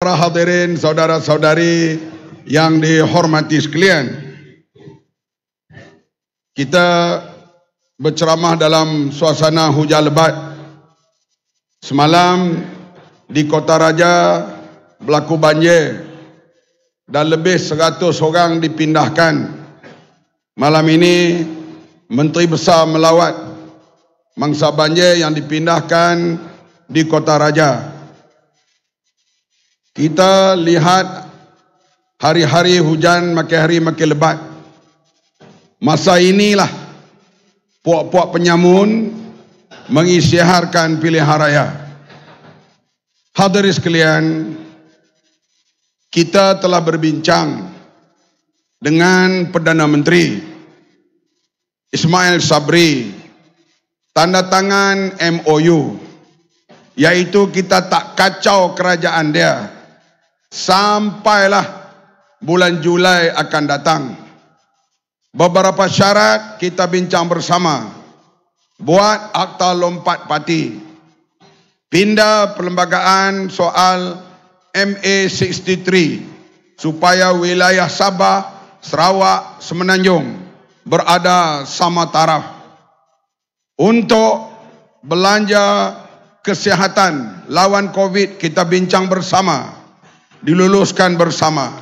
para hadirin, saudara-saudari yang dihormati sekalian. Kita berceramah dalam suasana hujan lebat. Semalam di Kota Raja berlaku banjir dan lebih 100 orang dipindahkan. Malam ini Menteri Besar melawat mangsa banjir yang dipindahkan di Kota Raja. Kita lihat hari-hari hujan makin hari makin lebat. Masa inilah puak-puak penyamun mengisytiharkan pilihan raya. Hadirin sekalian, kita telah berbincang dengan Perdana Menteri Ismail Sabri, tanda tangan MOU, iaitu kita tak kacau kerajaan dia sampailah bulan Julai akan datang. Beberapa syarat kita bincang bersama. Buat akta lompat parti, pindah perlembagaan soal MA63 supaya wilayah Sabah, Sarawak, Semenanjung berada sama taraf. Untuk belanja kesihatan lawan COVID kita bincang bersama, diluluskan bersama.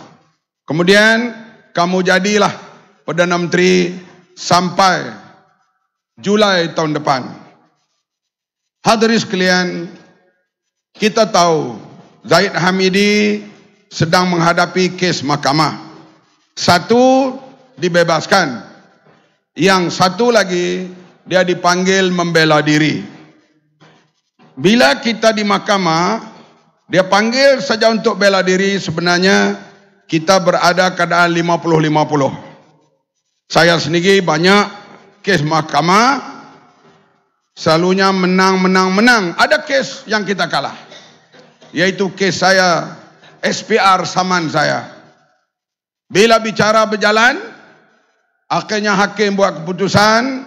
Kemudian kamu jadilah Perdana Menteri sampai Julai tahun depan. Hadirin sekalian, kita tahu Zahid Hamidi sedang menghadapi kes mahkamah. Satu dibebaskan, yang satu lagi dia dipanggil membela diri. Bila kita di mahkamah, dia panggil saja untuk bela diri, sebenarnya kita berada keadaan 50-50. Saya sendiri banyak kes mahkamah, selalunya menang. Ada kes yang kita kalah, yaitu kes saya, SPR saman saya. Bila bicara berjalan, akhirnya hakim buat keputusan,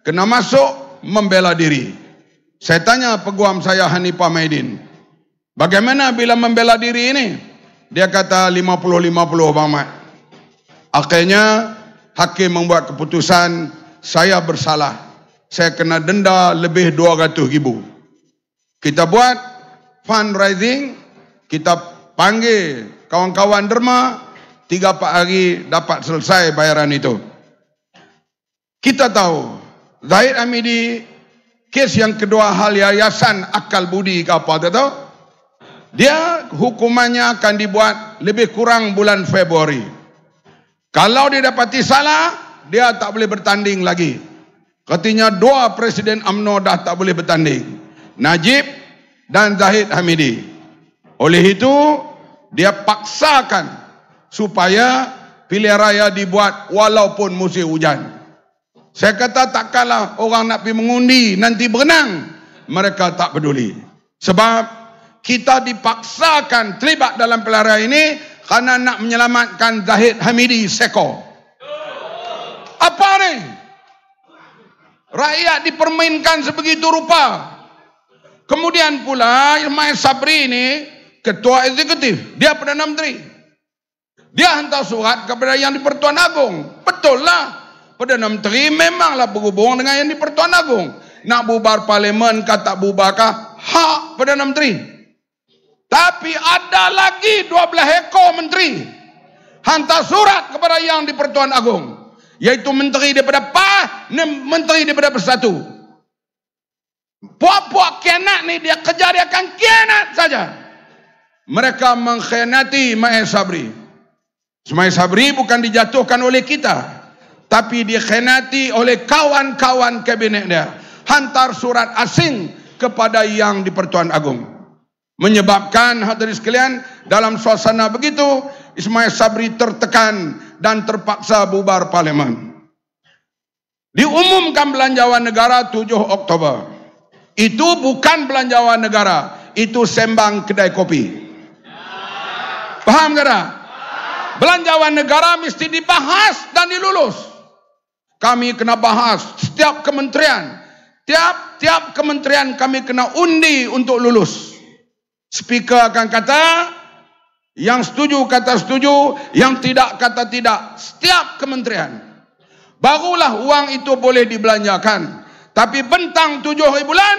kena masuk membela diri. Saya tanya peguam saya Hanifah Maidin, bagaimana bila membela diri ini? Dia kata 50-50 Bang Mat. Akhirnya hakim membuat keputusan, saya bersalah. Saya kena denda lebih 200,000. Kita buat fundraising, kita panggil kawan-kawan derma, 3-4 hari dapat selesai bayaran itu. Kita tahu Zahid Hamidi, kes yang kedua hal yayasan akal budi ke apa tu tahu? Dia hukumannya akan dibuat lebih kurang bulan Februari. Kalau dia dapati salah, dia tak boleh bertanding lagi. Katanya 2 Presiden UMNO dah tak boleh bertanding, Najib dan Zahid Hamidi. Oleh itu, dia paksakan supaya pilihan raya dibuat walaupun musim hujan. Saya kata takkanlah orang nak pergi mengundi nanti berenang, mereka tak peduli. Sebab kita dipaksakan terlibat dalam pilihan raya ini kerana nak menyelamatkan Zahid Hamidi Seko. Apa ni? Rakyat dipermainkan sebegitu rupa. Kemudian pula Ismail Sabri ini ketua eksekutif, dia Perdana Menteri. Dia hantar surat kepada yang di Pertuan Agong. Betul lah, Perdana Menteri memanglah berhubung dengan yang di Pertuan Agong. Nak bubar parlimen kah tak bubarkah, hak Perdana Menteri. Tapi ada lagi 12 ekor menteri hantar surat kepada yang di Pertuan Agong, iaitu menteri daripada PAS, menteri daripada Bersatu. Puak-puak kianat ni dia kejar, dia akan kianat saja. Mereka mengkhianati Ismail Sabri. Ismail Sabri bukan dijatuhkan oleh kita, tapi dikhianati oleh kawan-kawan kabinet dia. Hantar surat asing kepada yang di Pertuan Agong. Menyebabkan hadirin sekalian, dalam suasana begitu Ismail Sabri tertekan dan terpaksa bubar parlimen. Diumumkan belanjawan negara 7 Oktober. Itu bukan belanjawan negara, itu sembang kedai kopi. Faham ke tak? Belanjawan negara mesti dibahas dan dilulus. Kami kena bahas setiap kementerian. Tiap kementerian kami kena undi untuk lulus. Speaker akan kata, Yang setuju kata setuju, yang tidak kata tidak. Setiap kementerian. Barulah uang itu boleh dibelanjakan. Tapi bentang 7 hari bulan,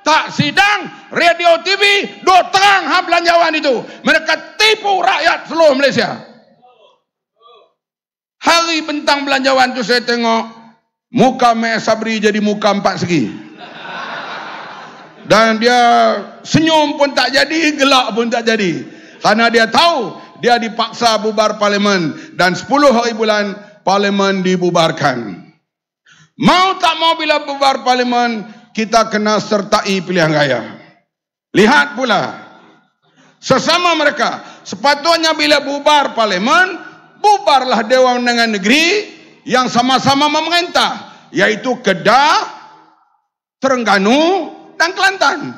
tak sidang, radio TV, duk terang belanjawan itu. Mereka tipu rakyat seluruh Malaysia. Hari bentang belanjawan tu saya tengok, muka Mek Sabri jadi muka 4 segi. Dan dia senyum pun tak jadi, gelak pun tak jadi. Karena dia tahu, dia dipaksa bubar parlimen. Dan 10 hari bulan, parlimen dibubarkan. Mau tak mau bila bubar parlimen, kita kena sertai pilihan raya. Lihat pula, sesama mereka, sepatutnya bila bubar parlimen, bubarlah Dewan Undangan Negeri yang sama-sama memerintah, yaitu Kedah, Terengganu dan Kelantan.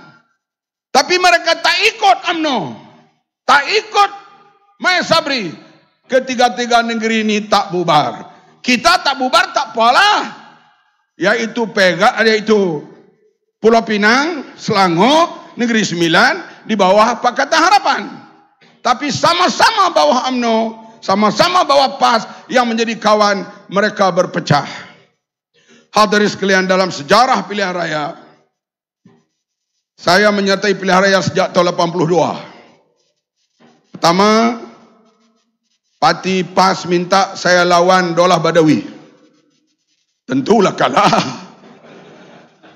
Tapi mereka tak ikut UMNO, tak ikut Mek Sabri. Ketiga-tiga negeri ini tak bubar. Kita tak bubar tak apalah. Yaitu Perak, yaitu Pulau Pinang, Selangor, Negeri Sembilan di bawah Pakatan Harapan. Tapi sama-sama bawah UMNO, sama-sama bawah PAS yang menjadi kawan, mereka berpecah. Hadirin sekalian, dalam sejarah pilihan raya, saya menyertai pilihan raya sejak tahun 82. Pertama, parti PAS minta saya lawan Daulah Badawi. Tentulah kalah.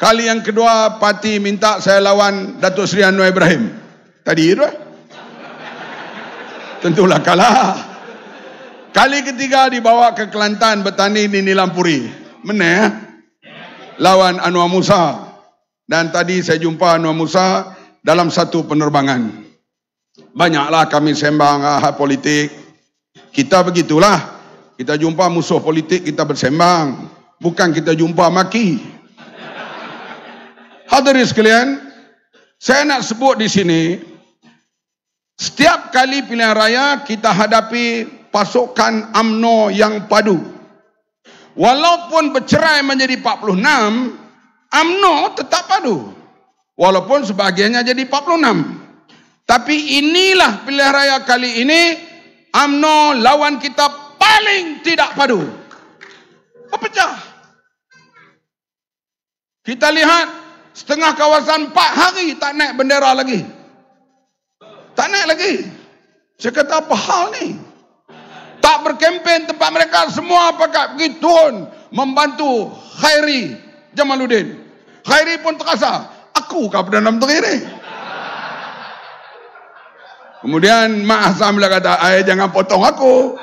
Kali yang kedua, parti minta saya lawan Datuk Seri Anwar Ibrahim. Tadi itu, tentulah kalah. Kali ketiga dibawa ke Kelantan bertanding di Nilampuri. Menang lawan Anwar Musa. Dan tadi saya jumpa Anwar Musa dalam satu penerbangan. Banyaklah kami sembang hal politik. Kita begitulah. Kita jumpa musuh politik, kita bersembang. Bukan kita jumpa maki. Hadirin sekalian, saya nak sebut di sini, setiap kali pilihan raya kita hadapi pasukan UMNO yang padu. Walaupun bercerai menjadi 46, UMNO tetap padu. Walaupun sebahagiannya jadi 46. Tapi inilah pilihan raya kali ini, UMNO lawan kita paling tidak padu. Berpecah. Kita lihat setengah kawasan 4 hari tak naik bendera lagi. Tak naik lagi. Saya kata apa hal ni? Tak berkempen tempat mereka, semua pakat pergi turun membantu Khairi Jamaluddin. Khairi pun terasa, aku kah Perdana Menteri ni? Kemudian Mak Hassan bila kata, jangan potong aku.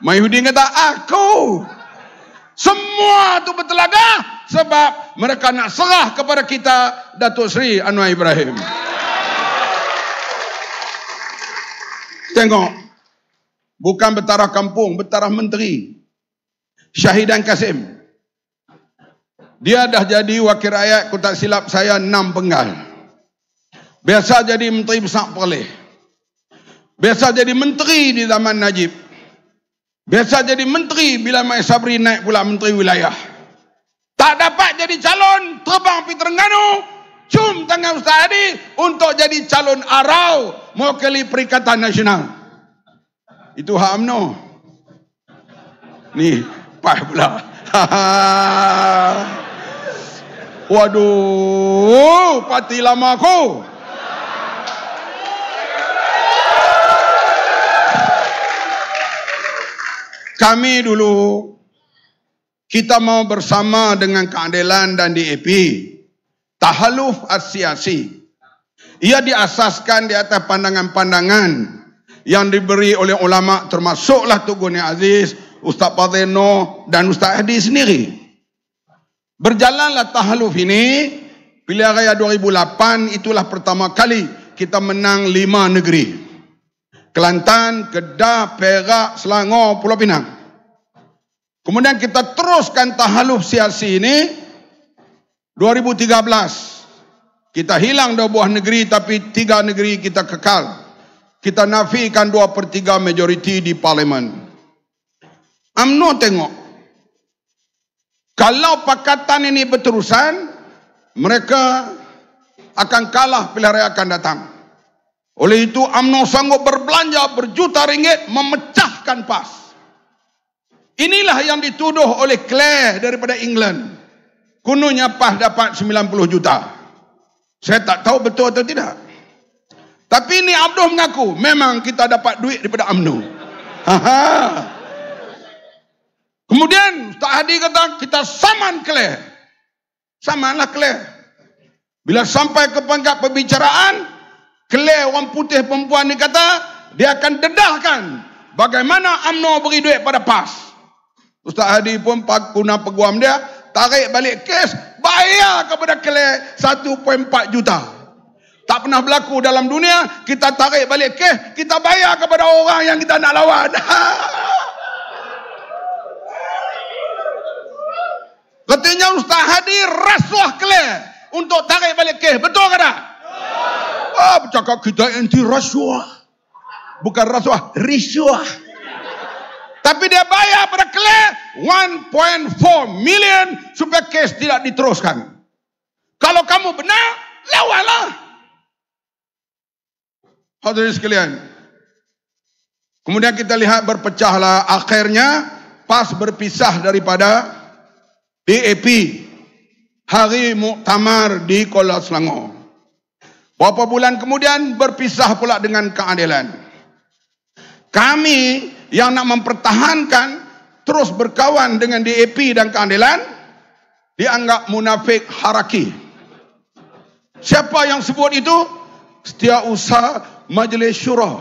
Mahyudin kata, aku. Semua tu bertelaga sebab mereka nak serah kepada kita Datuk Seri Anwar Ibrahim. Tengok, bukan bertaraf kampung, bertaraf menteri. Syahidan Kasim. Dia dah jadi wakil rakyat, aku tak silap saya 6 penggal. Biasa jadi menteri besar Perlis. Biasa jadi menteri di zaman Najib. Biasa jadi menteri bila Mek Sabri naik pula menteri wilayah. Tak dapat jadi calon, terbang pergi Terengganu, cium tangan Ustaz Hadi untuk jadi calon arau mewakili Perikatan Nasional. Itu hak UMNO. Ni, PAS pula. Waduh, parti lama aku. Kami dulu, kita mau bersama dengan Keadilan dan DAP. Tahaluf Asiasi. Ia diasaskan di atas pandangan-pandangan yang diberi oleh ulama, termasuklah Tun Aziz, Ustaz Fadzil Noh dan Ustaz Hadi sendiri. Berjalanlah tahaluf ini. Pilihan raya 2008 itulah pertama kali kita menang 5 negeri. Kelantan, Kedah, Perak, Selangor, Pulau Pinang. Kemudian kita teruskan tahaluf siasi ini 2013. Kita hilang 2 buah negeri tapi 3 negeri kita kekal. Kita nafikan 2/3 majoriti di parlimen. UMNO tengok, kalau pakatan ini berterusan, mereka akan kalah pilihan raya akan datang. Oleh itu UMNO sanggup berbelanja berjuta ringgit memecahkan PAS. Inilah yang dituduh oleh Claire daripada England. Kononnya PAS dapat 90 juta. Saya tak tahu betul atau tidak. Tapi ini Abdul mengaku memang kita dapat duit daripada UMNO. Kemudian Ustaz Hadi kata kita saman Claire. Samanlah Claire. Bila sampai ke pangkat perbicaraan, Claire orang putih perempuan ni kata dia akan dedahkan bagaimana UMNO beri duit pada PAS. Ustaz Hadi pun guna peguam dia, tarik balik kes, bayar kepada Claire 1.4 juta. Tak pernah berlaku dalam dunia, kita tarik balik kes, kita bayar kepada orang yang kita nak lawan. Katanya Ustaz Hadi rasuah Claire untuk tarik balik kes. Betul ke tak? Bercakap kita anti rasuah. Bukan rasuah, risuah. Tapi dia bayar pada Claire 1.4 million supaya kes tidak diteruskan. Kalau kamu benar, lawanlah. Hadirin sekalian. Kemudian kita lihat berpecahlah akhirnya PAS berpisah daripada DAP hari muktamar di Kuala Selangor. Beberapa bulan kemudian berpisah pula dengan keadilan. Kami yang nak mempertahankan terus berkawan dengan DAP dan keadilan dianggap munafik haraki. Siapa yang sebut itu? Setiausaha Majlis Syura.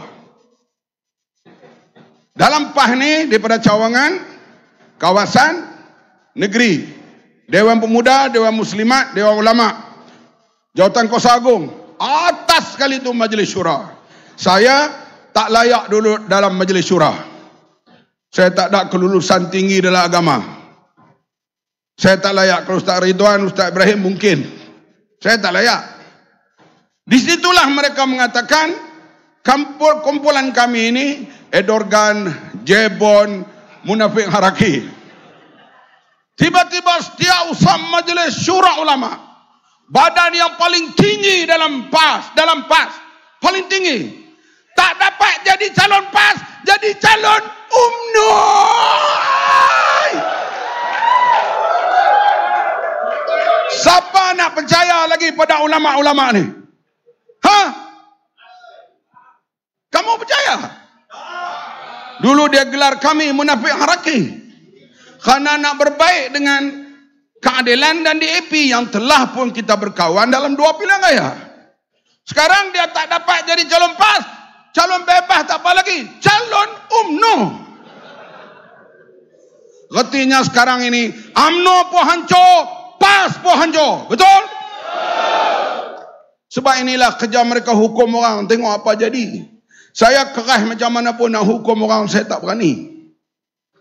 Dalam PAS ni daripada cawangan kawasan negeri, Dewan Pemuda, Dewan Muslimat, Dewan Ulama, Jawatan Kuasa Agung, atas sekali itu Majlis Syura. Saya tak layak dulu dalam Majlis Syura. Saya tak ada kelulusan tinggi dalam agama. Saya tak layak. Kalau Ustaz Ridwan, Ustaz Ibrahim mungkin. Saya tak layak. Di situlah mereka mengatakan kumpulan kami ini Edorgan, Jebon, munafik haraki. Tiba-tiba Setiausaha Majlis Syura Ulama, badan yang paling tinggi dalam PAS, paling tinggi, tak dapat jadi calon PAS, jadi calon UMNO. Siapa nak percaya lagi pada ulama-ulama ni? Kamu percaya? Dulu dia gelar kami munafik haraki kerana nak berbaik dengan keadilan dan DAP yang telah pun kita berkawan dalam 2 pilihan raya. Sekarang dia tak dapat jadi calon PAS, calon bebas tak apa lagi, calon UMNO. Artinya sekarang ini UMNO pun hancur, PAS pun hancur. Betul? Sebab inilah kerja mereka hukum orang, tengok apa jadi. Saya keras macam mana pun nak hukum orang, saya tak berani.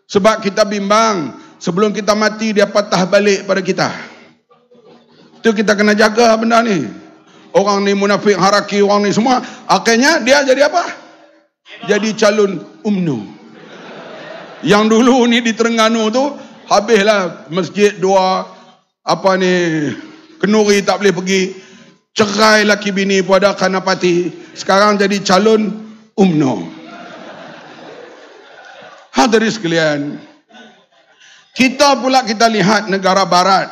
Sebab kita bimbang, sebelum kita mati dia patah balik pada kita. Itu kita kena jaga benda ni. Orang ni munafik haraki, orang ni semua, akhirnya dia jadi apa? Jadi calon UMNO. Yang dulu ni di Terengganu tu, habislah masjid 2 kenuri tak boleh pergi, cerai laki bini pun ada kerana parti. Sekarang jadi calon UMNO. Hadirin sekalian, kita lihat negara barat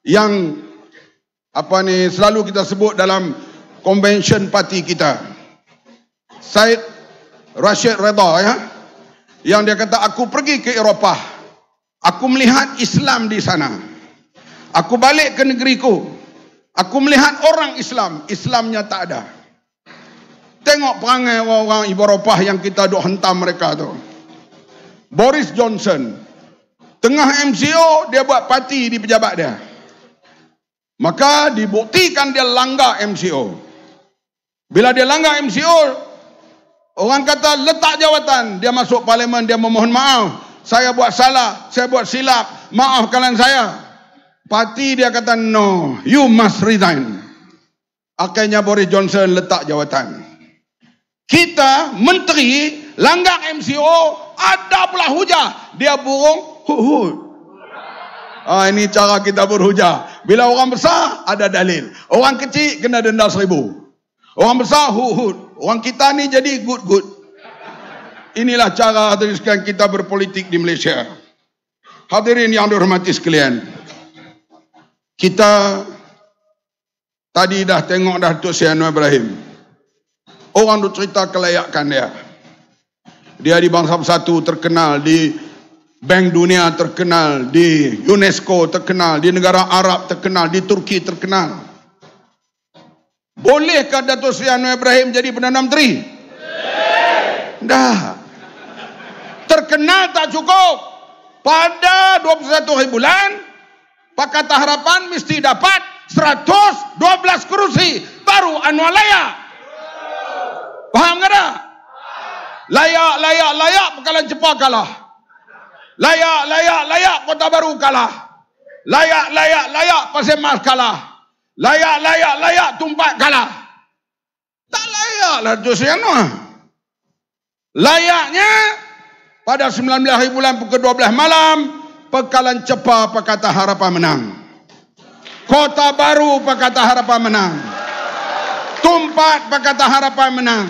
yang selalu kita sebut dalam convention parti kita. Syed Rashid Redha yang dia kata, aku pergi ke Eropah, aku melihat Islam di sana. Aku balik ke negeriku, aku melihat orang Islam, Islamnya tak ada. Tengok perangai orang-orang Eropah yang kita duk hentam mereka tu. Boris Johnson, tengah MCO dia buat parti di pejabat dia. Maka dibuktikan dia langgar MCO. Bila dia langgar MCO, orang kata letak jawatan, dia masuk parlimen, dia memohon maaf. Saya buat salah, saya buat silap, maafkan saya. Parti dia kata no, you must resign. Akhirnya Boris Johnson letak jawatan. Kita menteri langgar MCO, ada pula hujah, dia burung hut-hut. Ini cara kita berhujah. Bila orang besar ada dalil, orang kecil kena denda 1,000. Orang besar hut-hut. Orang kita ni jadi good-good. Inilah cara hadirin kita berpolitik di Malaysia. Hadirin yang dihormati sekalian. Kita tadi dah tengok dah Datuk Seri Anwar Ibrahim. Orang tu cerita kelayakan dia. Dia di Bangsa Bersatu terkenal, di Bank Dunia terkenal, di UNESCO terkenal, di negara Arab terkenal, di Turki terkenal. Bolehkah Datuk Seri Anwar Ibrahim jadi Perdana Menteri? Dah. Terkenal tak cukup. Pada 21 hari bulan, Pakatan Harapan mesti dapat 112 kerusi. Baru Anwar layak. Faham ke tak? Layak Pekalan Cepa kalah. Layak Kota Baru kalah. Layak Pasir Mas kalah. Layak Tumpak kalah. Tak layaklah Datuk Seri Anwar. Layaknya pada 19 hari bulan pukul 12 malam, Pekalan Cepa Pakatan Harapan menang. Kota Baru Pakatan Harapan menang. Tumpak Pakatan Harapan menang.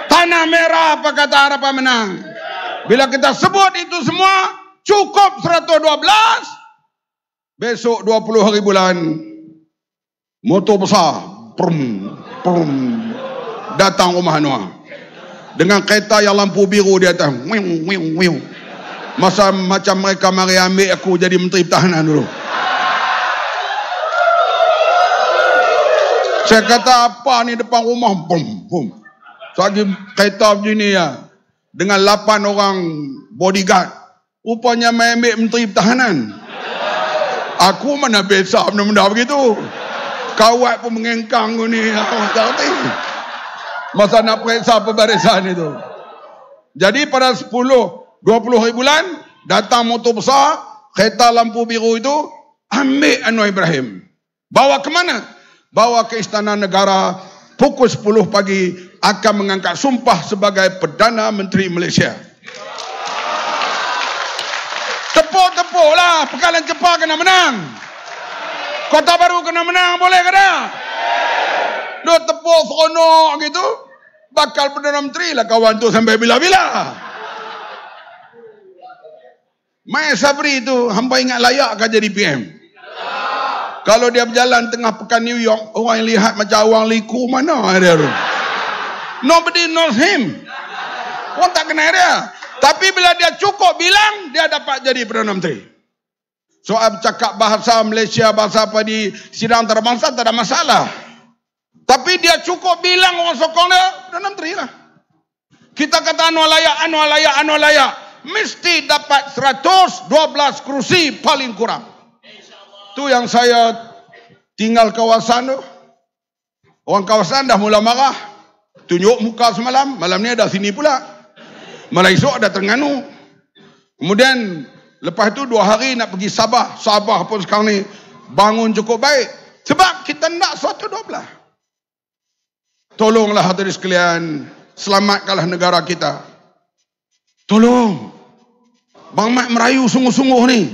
Tanah Merah Pakatan Harapan menang. Bila kita sebut itu semua, cukup 112. Besok 20 hari bulan, motor besar datang rumah Anwar. Dengan kereta yang lampu biru di atas. Masa macam mereka mari ambil aku jadi Menteri Pertahanan dulu. Saya kata apa ni depan rumah? Lagi kereta begini ya. Dengan 8 orang bodyguard. Rupanya main ambil Menteri Pertahanan. Aku mana biasa benda-benda begitu. Kawat pun mengengkang ni. Masa nak periksa pembarisan itu. Jadi pada 20 hari bulan, datang motor besar, kereta lampu biru itu, ambil Anwar Ibrahim. Bawa ke mana? Bawa ke Istana Negara, pukul 10 pagi, akan mengangkat sumpah sebagai Perdana Menteri Malaysia. Tepuk-tepuk lah, Pekalan Cepa kena menang. Kota Baru kena menang, boleh ke tak? Dia tepuk seronok gitu, bakal Perdana Menteri lah kawan tu sampai bila-bila. Mai Sabri tu, hamba ingat layakkah jadi PM? Kalau dia berjalan tengah pekan New York, orang yang lihat macam awang liku mana dia tu. Nobody knows him. Orang tak kenal dia. Tapi bila dia cukup bilang, dia dapat jadi Perdana Menteri. Soal bercakap bahasa Malaysia, bahasa apa di sidang antarabangsa tak ada masalah. Tapi dia cukup bilang orang sokong dia, Perdana Menteri lah. Kita kata Anwar layak. Mesti dapat 112 kerusi paling kurang. Tu yang saya tinggal kawasan tu. Orang kawasan dah mula marah. Tunjuk muka semalam. Malam ni ada sini pula. Malam esok ada Terengganu. Kemudian lepas tu 2 hari nak pergi Sabah. Sabah pun sekarang ni bangun cukup baik. Sebab kita nak 112. Tolonglah hadirin sekalian. Selamatkanlah negara kita. Tolong. Bang Mat merayu sungguh-sungguh ni.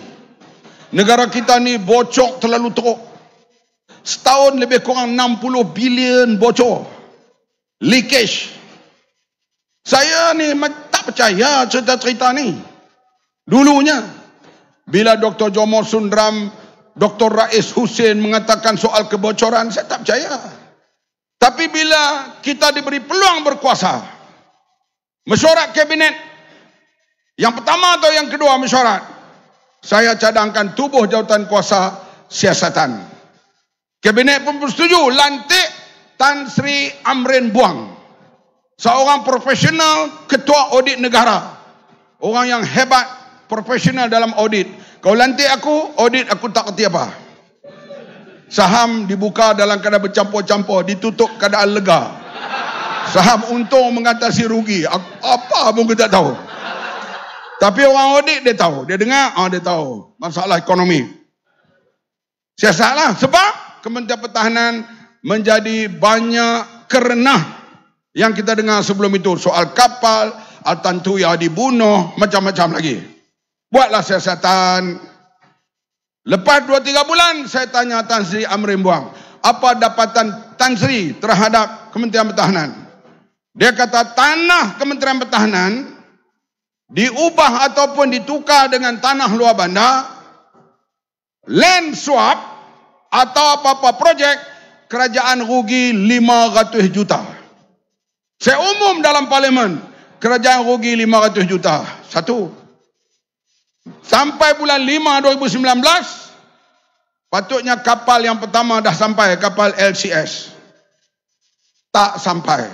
Negara kita ni bocor terlalu teruk. Setahun lebih kurang 60 bilion bocor. Leakage. Saya ni tak percaya cerita-cerita ni. Dulunya, bila Dr. Jomo Sundram, Dr. Rais Hussein mengatakan soal kebocoran, saya tak percaya. Tapi bila kita diberi peluang berkuasa, mesyuarat kabinet, yang pertama atau yang kedua mesyuarat, saya cadangkan tubuh jawatan kuasa siasatan. Kabinet pun bersetuju lantik Tan Sri Amrin Buang, seorang profesional ketua audit negara, orang yang hebat, profesional dalam audit. Kau lantik aku, audit aku tak kerti apa. Saham dibuka dalam keadaan bercampur-campur, ditutup keadaan lega. Saham untung mengatasi rugi, apa pun kita tak tahu. Tapi orang audit dia tahu. Dia dengar, dia tahu. Masalah ekonomi. Siasatlah. Sebab Kementerian Pertahanan menjadi banyak kerenah yang kita dengar sebelum itu. Soal kapal, Al-Tantuya dibunuh, macam-macam lagi. Buatlah siasatan. Lepas 2-3 bulan, saya tanya Tan Sri Amrin Buang, apa dapatan Tan Sri terhadap Kementerian Pertahanan. Dia kata tanah Kementerian Pertahanan diubah ataupun ditukar dengan tanah luar bandar, land swap atau apa-apa projek, kerajaan rugi 500 juta. Saya umum dalam parlimen, kerajaan rugi 500 juta. Satu. Sampai bulan 5 2019, patutnya kapal yang pertama dah sampai, kapal LCS. Tak sampai.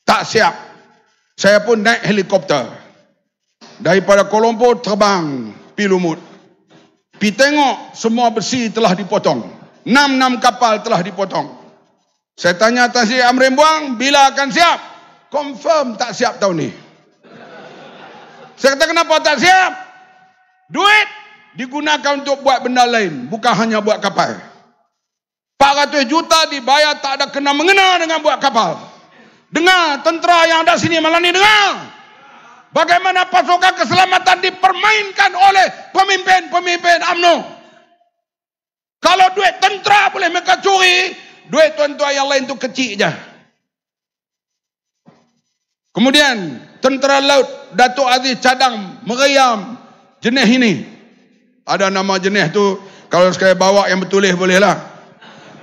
Tak siap. Saya pun naik helikopter. Daripada Kuala Lumpur terbang pi Lumut. Pi tengok semua besi telah dipotong. 6 kapal telah dipotong. Saya tanya Tan Sri Amrin Buang, bila akan siap? Confirm tak siap tahun ni. Saya kata kenapa tak siap? Duit digunakan untuk buat benda lain, bukan hanya buat kapal. 400 juta dibayar tak ada kena mengena dengan buat kapal. Dengar tentera yang ada sini malam ni, dengar. Bagaimana pasukan keselamatan dipermainkan oleh pemimpin-pemimpin UMNO. Kalau duit tentera boleh mereka curi, duit tuan-tuan yang lain tu kecil je. Kemudian tentera laut Datuk Aziz Cadang meriam jenis ini. Ada nama jenis tu, kalau sekali bawa yang bertulis bolehlah.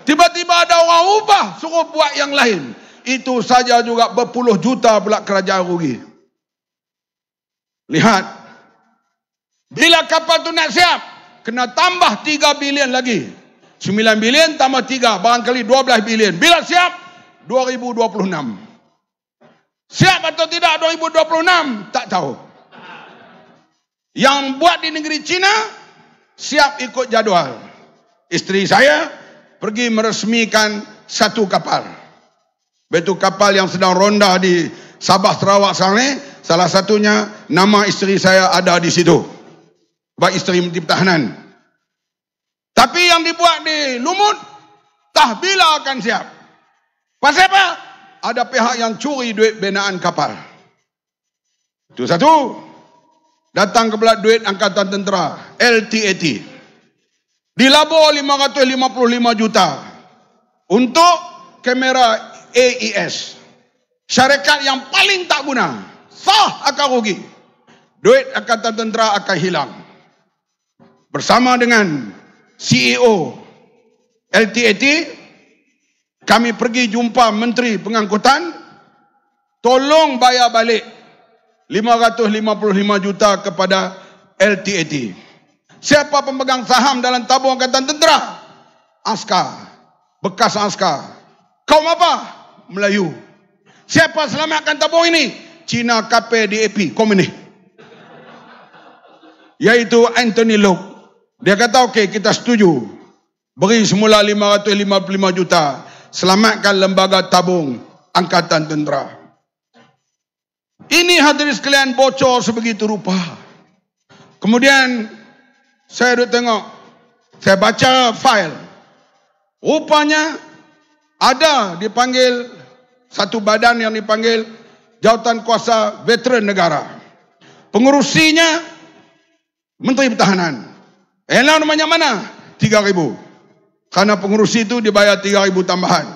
Tiba-tiba ada orang ubah suruh buat yang lain. Itu saja juga berpuluh juta pula kerajaan rugi. Lihat. Bila kapal tu nak siap, kena tambah 3 bilion lagi. 9 bilion tambah 3, barangkali 12 bilion. Bila siap? 2026. Siap atau tidak 2026? Tak tahu. Yang buat di negeri China, siap ikut jadual. Isteri saya pergi meresmikan satu kapal. Betul kapal yang sedang ronda di Sabah Sarawak sekarang ni, salah satunya nama isteri saya ada di situ. Sebab isteri Menteri Pertahanan. Tapi yang dibuat di Lumut, tah bila akan siap. Pasal apa? Ada pihak yang curi duit binaan kapal. Itu satu. Datang kebelah duit Angkatan Tentera, LTAT. Dilabur 555 juta untuk kamera AES. Syarikat yang paling tak guna. Sah akan rugi. Duit Angkatan Tentera akan hilang. Bersama dengan CEO LTAT, kami pergi jumpa Menteri Pengangkutan, tolong bayar balik 555 juta kepada LTAT. Siapa pemegang saham dalam tabung Angkatan Tentera? Askar. Bekas askar. Kaum apa? Melayu. Siapa selamatkan tabung ini? Cina KPDAP, komunis. Iaitu Anthony Loke. Dia kata okey, kita setuju. Beri semula 555 juta. Selamatkan lembaga tabung Angkatan Tentera. Ini hadirin sekalian bocor sebegitu rupa. Kemudian saya duduk tengok, saya baca file. Rupanya ada dipanggil satu badan yang dipanggil Jawatan Kuasa Veteran Negara. Pengurusinya Menteri Pertahanan. Namanya mana? 3,000. Karena pengurusi itu dibayar 3,000 tambahan.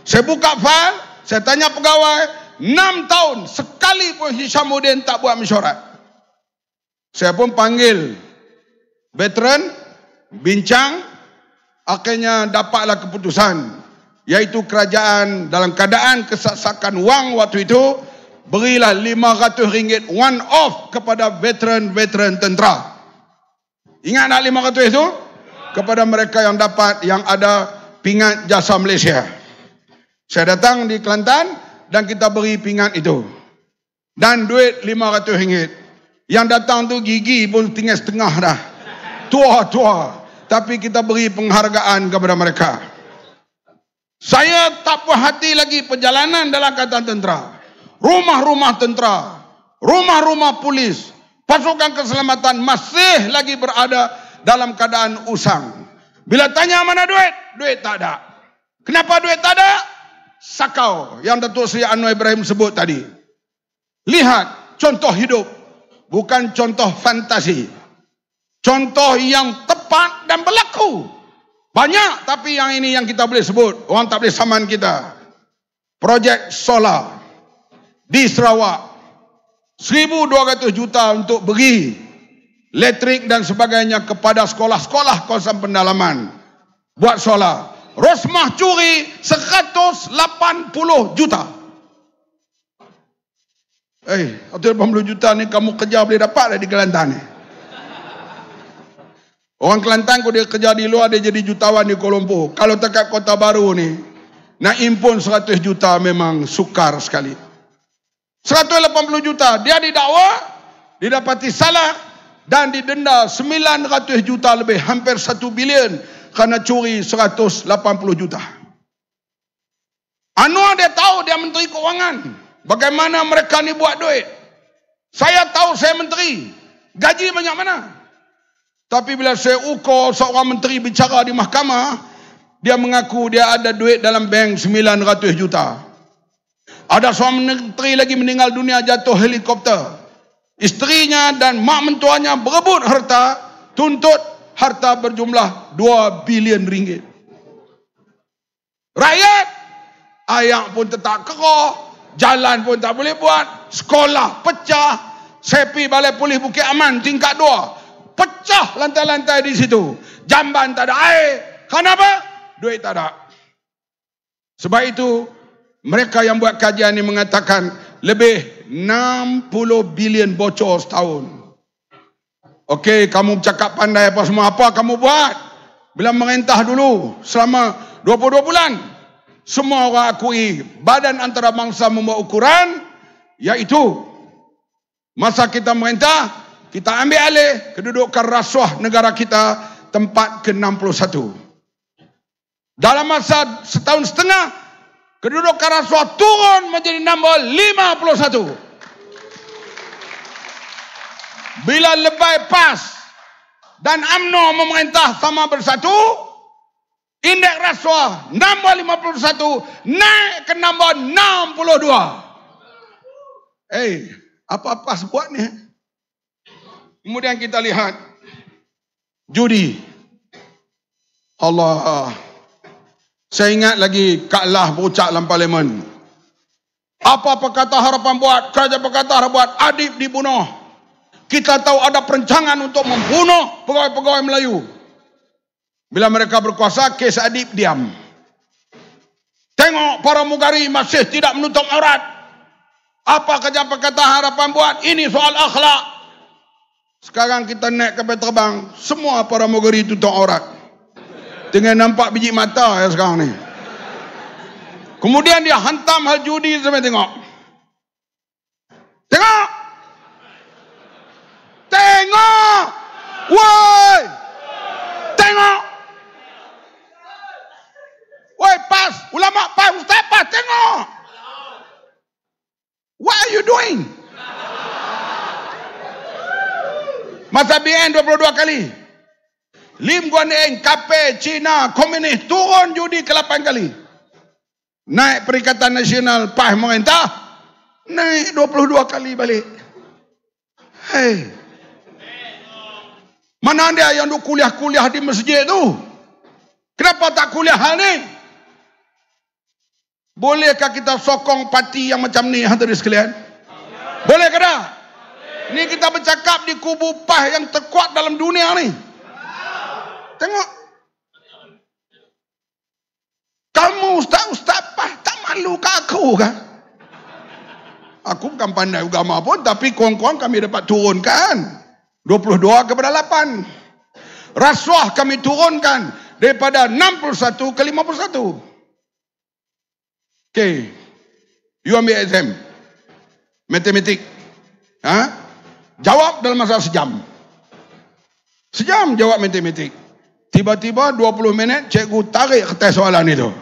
Saya buka file, saya tanya pegawai, 6 tahun sekali pun Hishamuddin tak buat mesyuarat. Saya pun panggil veteran, bincang, akhirnya dapatlah keputusan, iaitu kerajaan dalam keadaan kesasakan wang waktu itu, berilah RM500 one off kepada veteran-veteran tentera. Ingat tak 500 itu? Kepada mereka yang dapat, yang ada pingat jasa Malaysia. Saya datang di Kelantan dan kita beri pingat itu. Dan duit RM500. Yang datang tu gigi pun tinggal setengah dah. Tua-tua. Tapi kita beri penghargaan kepada mereka. Saya tak puas hati lagi perjalanan dalam Angkatan Tentera. Rumah-rumah tentera, rumah-rumah polis, pasukan keselamatan masih lagi berada dalam keadaan usang. Bila tanya mana duit? Duit tak ada. Kenapa duit tak ada? Sakau yang Datuk Seri Anwar Ibrahim sebut tadi. Lihat contoh hidup, bukan contoh fantasi. Contoh yang tepat dan berlaku. Banyak, tapi yang ini yang kita boleh sebut. Orang tak boleh saman kita. projek solar di Sarawak. 1,200 juta untuk beri elektrik dan sebagainya kepada sekolah-sekolah kawasan pendalaman. Buat solar. Rosmah curi 180 juta. 180 juta ni kamu kerja boleh dapat dah di Kelantan ni. Orang Kelantan kalau dia kerja di luar, dia jadi jutawan di Kuala Lumpur. Kalau dekat Kota Baru ni, nak impun 100 juta memang sukar sekali. 180 juta, dia didakwa, didapati salah dan didenda 900 juta lebih, hampir 1 bilion kerana curi 180 juta. Anwar dia tahu dia Menteri Kewangan. Bagaimana mereka ni buat duit. Saya tahu saya menteri. Gaji banyak mana? Tapi bila saya ukur seorang menteri bicara di mahkamah, dia mengaku dia ada duit dalam bank 900 juta. Ada seorang menteri lagi meninggal dunia jatuh helikopter. Isterinya dan mak mentuanya berebut harta, tuntut harta berjumlah 2 bilion ringgit. Rakyat, ayak pun tetap keroh, jalan pun tak boleh buat, sekolah pecah. Saya pergi Balai Polis Bukit Aman tingkat 2, pecah lantai-lantai di situ. Jamban tak ada air. Kenapa? Duit tak ada. Sebab itu, mereka yang buat kajian ini mengatakan lebih 60 bilion bocor setahun. Okey, kamu bercakap pandai apa semua, apa kamu buat? Bila merintah dulu selama 22 bulan, semua orang akui Badan Antarabangsa membuat ukuran, iaitu masa kita merintah, kita ambil alih kedudukan rasuah negara kita tempat ke-61. Dalam masa setahun setengah, kedudukan rasuah turun menjadi nombor 51. Bila Lebay PAS dan UMNO memerintah sama bersatu, indeks rasuah nombor 51 naik ke nombor 62. Apa PAS buat ni? Kemudian kita lihat judi. Allah. Saya ingat lagi Kak Lah berucap dalam parlimen. Apa Pakatan Harapan buat? Kerajaan Pakatan Harapan buat, Adib dibunuh. Kita tahu ada perancangan untuk membunuh pegawai-pegawai Melayu. Bila mereka berkuasa, kes Adib diam. Tengok para mugari masih tidak menutup aurat. Apa kerajaan Pakatan Harapan buat? Ini soal akhlak. Sekarang kita naik kapal terbang, semua para mugari tutup aurat. Tengah nampak biji mata ya sekarang ni. Kemudian dia hantam hal judi sampai tengok. Tengok! Tengok! Woi! Tengok! Woi, PAS! Ulama PAS! Ustaz PAS! Tengok! What are you doing? Masa BN 22 kali. Lim Guan Eng, KP, Cina, Komunis turun judi ke 8 kali. Naik Perikatan Nasional PAS merintah, naik 22 kali balik. Mana dia yang duk kuliah-kuliah di masjid tu? Kenapa tak kuliah hal ni? Bolehkah kita sokong parti yang macam ni, hadirin sekalian? Boleh ke tak? Ni kita bercakap di kubu PAS yang terkuat dalam dunia ni. Tengok. Kamu ustaz-ustaz PAS tak malu ke aku kan? Aku bukan pandai agama pun, tapi kurang-kurang kami dapat turunkan 22 kepada 8. Rasuah kami turunkan daripada 61 ke 51. Okay. You ambil exam matematik. Jawab dalam masa sejam. Sejam jawab matematik. Tiba-tiba 20 minit cikgu tarik kertas soalan itu.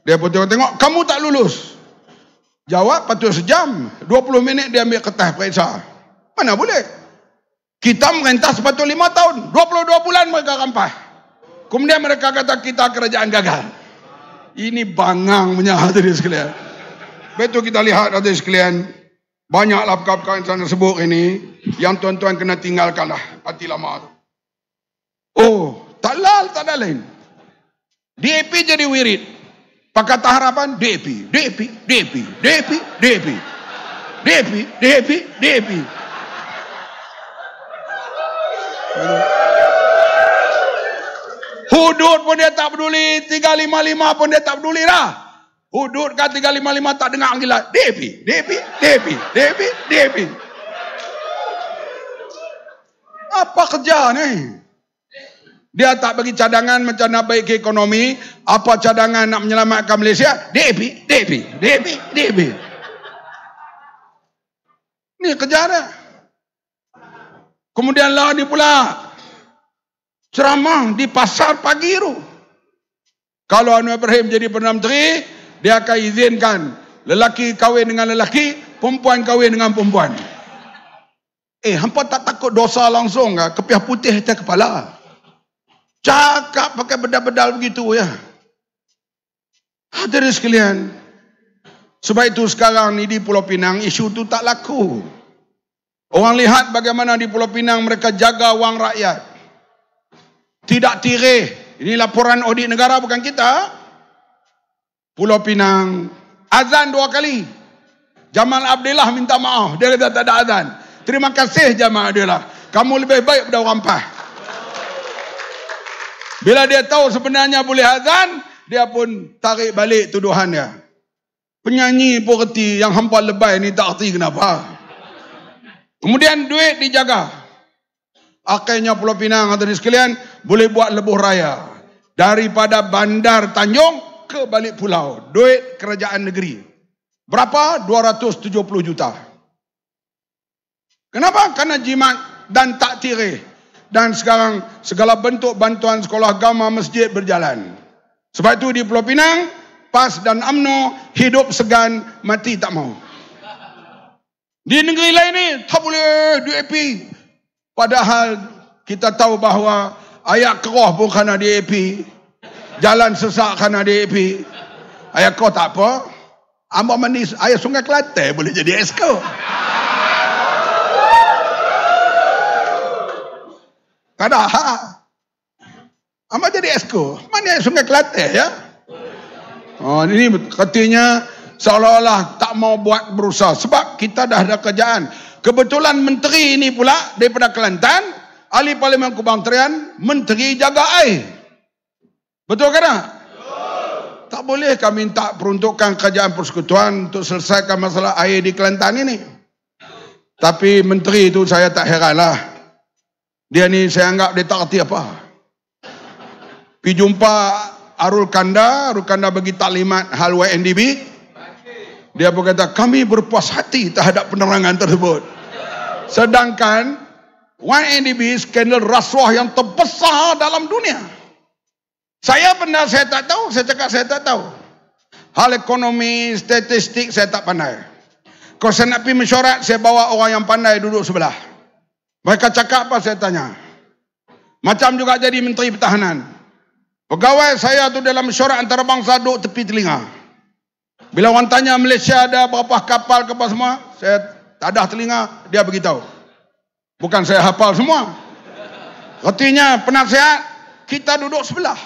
Dia pun tengok, kamu tak lulus. Jawab patut sejam. 20 minit dia ambil kertas periksa. Mana boleh? Kita merintah sepatut 5 tahun. 22 bulan mereka rampas. Kemudian mereka kata kita kerajaan gagal. Ini bangang punya hadirin sekalian. Betul kita lihat hadirin sekalian. Banyaklah perkara-perkara yang saya sebut ini. Yang tuan-tuan kena tinggalkanlah parti lama tu. Oh, tak ada lain. DAP jadi wirid. Pakatan Harapan, DAP. Hudud pun dia tak peduli, 355 pun dia tak peduli dah. Hudud kan 355 tak dengar gila. DAP. Apa kerja ni? Dia tak bagi cadangan macam nak baik ke ekonomi. Apa cadangan nak menyelamatkan Malaysia? DAP. Ni kerja dia. Kemudian lah ni pula ceramah di pasar pagi tu. Kalau Anwar Ibrahim jadi Perdana Menteri, dia akan izinkan lelaki kahwin dengan lelaki, perempuan kahwin dengan perempuan. Hampa tak takut dosa langsung ke? Kepiah putih atas kepala. Cakap pakai bedal-bedal begitu ya. Hadirin sekalian, sebab itu sekarang ni di Pulau Pinang isu tu tak laku. Orang lihat bagaimana di Pulau Pinang mereka jaga wang rakyat. Tidak tireh. Ini laporan audit negara bukan kita. Pulau Pinang azan 2 kali. Jamal Abdillah minta maaf. Dia kata tak ada azan. Terima kasih Jamal Abdillah. Kamu lebih baik daripada orang PAS. Bila dia tahu sebenarnya boleh azan, dia pun tarik balik tuduhannya. Penyanyi pun reti yang hampa lebay ni tak reti kenapa. Kemudian duit dijaga. Akhirnya Pulau Pinang hadirin sekalian boleh buat lebuh raya. Daripada bandar Tanjung ke balik pulau. Duit kerajaan negeri. Berapa? 270 juta. Kenapa? Kerana jimat dan tak tireh. Dan sekarang segala bentuk bantuan sekolah agama masjid berjalan. Sebab itu di Pulau Pinang, PAS dan UMNO hidup segan, mati tak mau. Di negeri lain ni tak boleh DAP. Padahal kita tahu bahawa ayat keroh pun kerana DAP. Jalan sesak kerana DAP. Ayat keroh tak apa. Ambak manis air Sungai Kelantan boleh jadi esko. Tak ada. Amat jadi esko. Mana air Sungai Kelantan ya? Ini katanya seolah-olah tak mau buat berusaha. Sebab kita dah ada kerjaan. Kebetulan menteri ini pula daripada Kelantan, ahli Parlimen Kubang Terian, menteri jaga air. Betul ke tak? Tak boleh kami minta peruntukan kerajaan persekutuan untuk selesaikan masalah air di Kelantan ini. Tapi menteri itu saya tak heranlah. Dia ni saya anggap dia tak erti apa. Pergi jumpa Arul Kanda bagi taklimat hal YNDB. Dia berkata kami berpuas hati terhadap penerangan tersebut. Sedangkan YNDB skandal rasuah yang terbesar dalam dunia. Saya tak tahu, saya cakap saya tak tahu. Hal ekonomi, statistik saya tak pandai. Kalau saya nak pergi mesyuarat, saya bawa orang yang pandai duduk sebelah. Mereka cakap apa saya tanya. Macam juga jadi Menteri Pertahanan. Pegawai saya tu dalam mesyuarat antarabangsa duduk tepi telinga. Bila orang tanya Malaysia ada berapa kapal kapal semua, saya tak ada telinga, dia beritahu. Bukan saya hafal semua. Artinya penasihat kita duduk sebelah.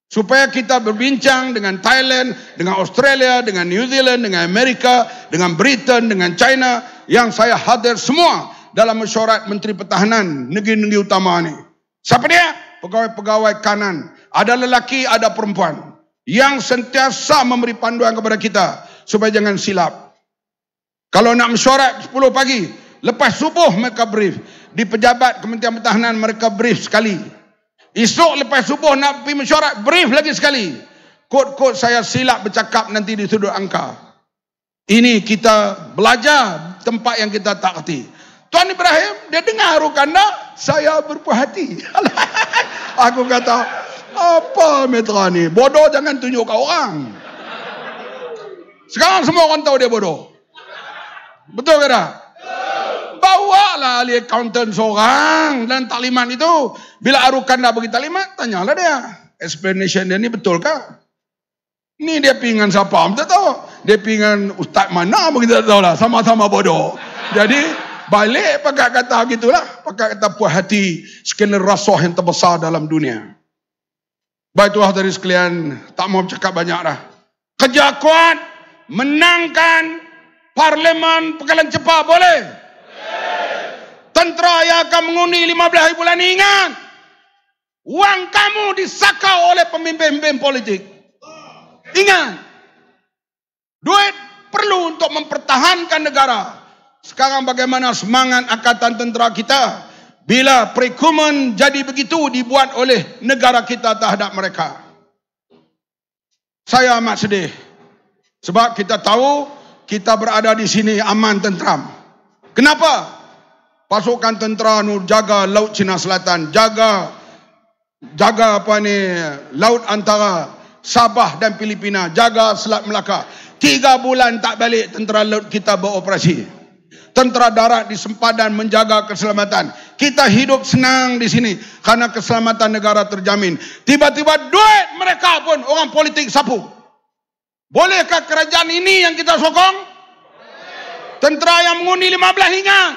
Supaya kita berbincang dengan Thailand, dengan Australia, dengan New Zealand, dengan Amerika, dengan Britain, dengan China, yang saya hadir semua dalam mesyuarat Menteri Pertahanan negeri-negeri utama ni. Siapa dia? Pegawai-pegawai kanan. Ada lelaki, ada perempuan. Yang sentiasa memberi panduan kepada kita supaya jangan silap. Kalau nak mesyuarat 10 pagi, lepas subuh mereka brief. Di pejabat Kementerian Pertahanan mereka brief sekali. Esok lepas subuh nak pergi mesyuarat, brief lagi sekali. Kod-kod saya silap bercakap nanti di sudut angka. Ini kita belajar tempat yang kita tak kerti. Tuan Ibrahim, dia dengar Rukanda, saya berpuas hati. Aku kata, apa metra ni? Bodoh jangan tunjuk ke orang. Sekarang semua orang tahu dia bodoh. Betul ke tak? Bawalah ahli accountant seorang dan taklimat itu. Bila Rukanda bagi taklimat, tanyalah dia. Explanation dia ni betul ke? Ni dia pingan siapa? Tak tahu. Dia pingan ustaz mana? Begitu tak tahu lah. Sama-sama bodoh. Jadi, balik pakai kata gitulah. Pakai kata puas hati. Skandal rasuah yang terbesar dalam dunia. Baik tu hadirin sekalian, tak mau cakap banyak dah. Kerja kuat, menangkan Parlimen Pekalan Cepat boleh? Tentera yang akan mengundi 15 bulan ni, ingat, wang kamu disakau oleh pemimpin-pemimpin politik. Ingat, duit perlu untuk mempertahankan negara. Sekarang bagaimana semangat angkatan tentera kita bila perekonomian jadi begitu dibuat oleh negara kita terhadap mereka. Saya amat sedih. Sebab kita tahu kita berada di sini aman tentram. Kenapa? Pasukan tentera nu jaga Laut Cina Selatan, jaga laut antara Sabah dan Filipina, jaga Selat Melaka. 3 bulan tak balik tentera laut kita beroperasi. Tentera darat di sempadan menjaga keselamatan. Kita hidup senang di sini karena keselamatan negara terjamin. Tiba-tiba duit mereka pun orang politik sapu. Bolehkah kerajaan ini yang kita sokong? Tentera yang mengundi 15, ingat,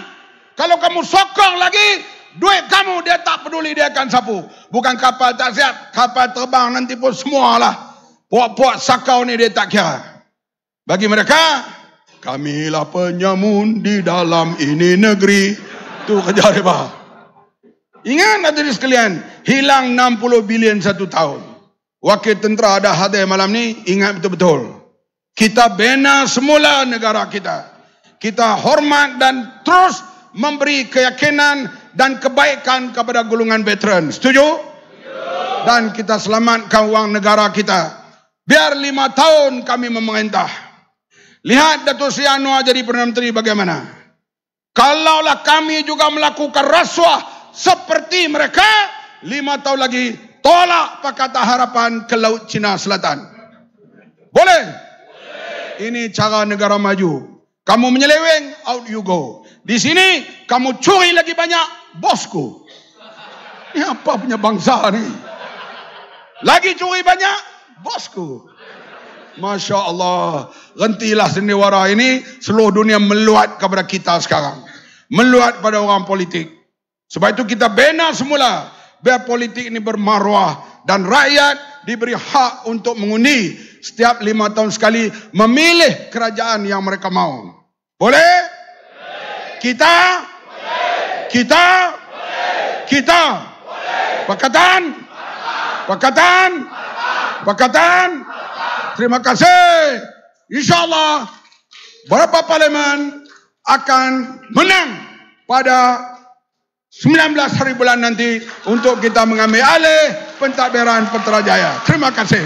kalau kamu sokong lagi, duit kamu dia tak peduli, dia akan sapu. Bukan kapal tak siap, kapal terbang nanti pun semualah. Puak-puak sakau ni dia tak kira. Bagi mereka, kamilah penyamun di dalam ini negeri. Tu kerja mereka. Ingat hadirin sekalian, hilang 60 bilion 1 tahun. Wakil tentera ada hadir malam ni, ingat betul-betul. Kita bina semula negara kita. Kita hormat dan terus memberi keyakinan dan kebaikan kepada golongan veteran. Setuju? Dan kita selamatkan wang negara kita. Biar 5 tahun kami memerintah. Lihat Datuk Seri Anwar jadi Perdana Menteri bagaimana. Kalaulah kami juga melakukan rasuah seperti mereka, 5 tahun lagi tolak Pakatan Harapan ke Laut Cina Selatan. Boleh? Ini cara negara maju. Kamu menyeleweng, out you go. Di sini kamu curi lagi banyak, bosku. Ini apa punya bangsa ni? Lagi curi banyak, bosku. Masya Allah. Hentilah sendiwara ini. Seluruh dunia meluat kepada kita sekarang. Meluat pada orang politik. Sebab itu kita bina semula. Biar politik ini bermaruah. Dan rakyat diberi hak untuk mengundi. Setiap 5 tahun sekali memilih kerajaan yang mereka mau. Boleh? Kita? Kita? Kita? Pakatan? Pakatan? Pakatan? Terima kasih. InsyaAllah beberapa parlimen akan menang pada 19 hari bulan nanti untuk kita mengambil alih pentadbiran Putrajaya. Terima kasih.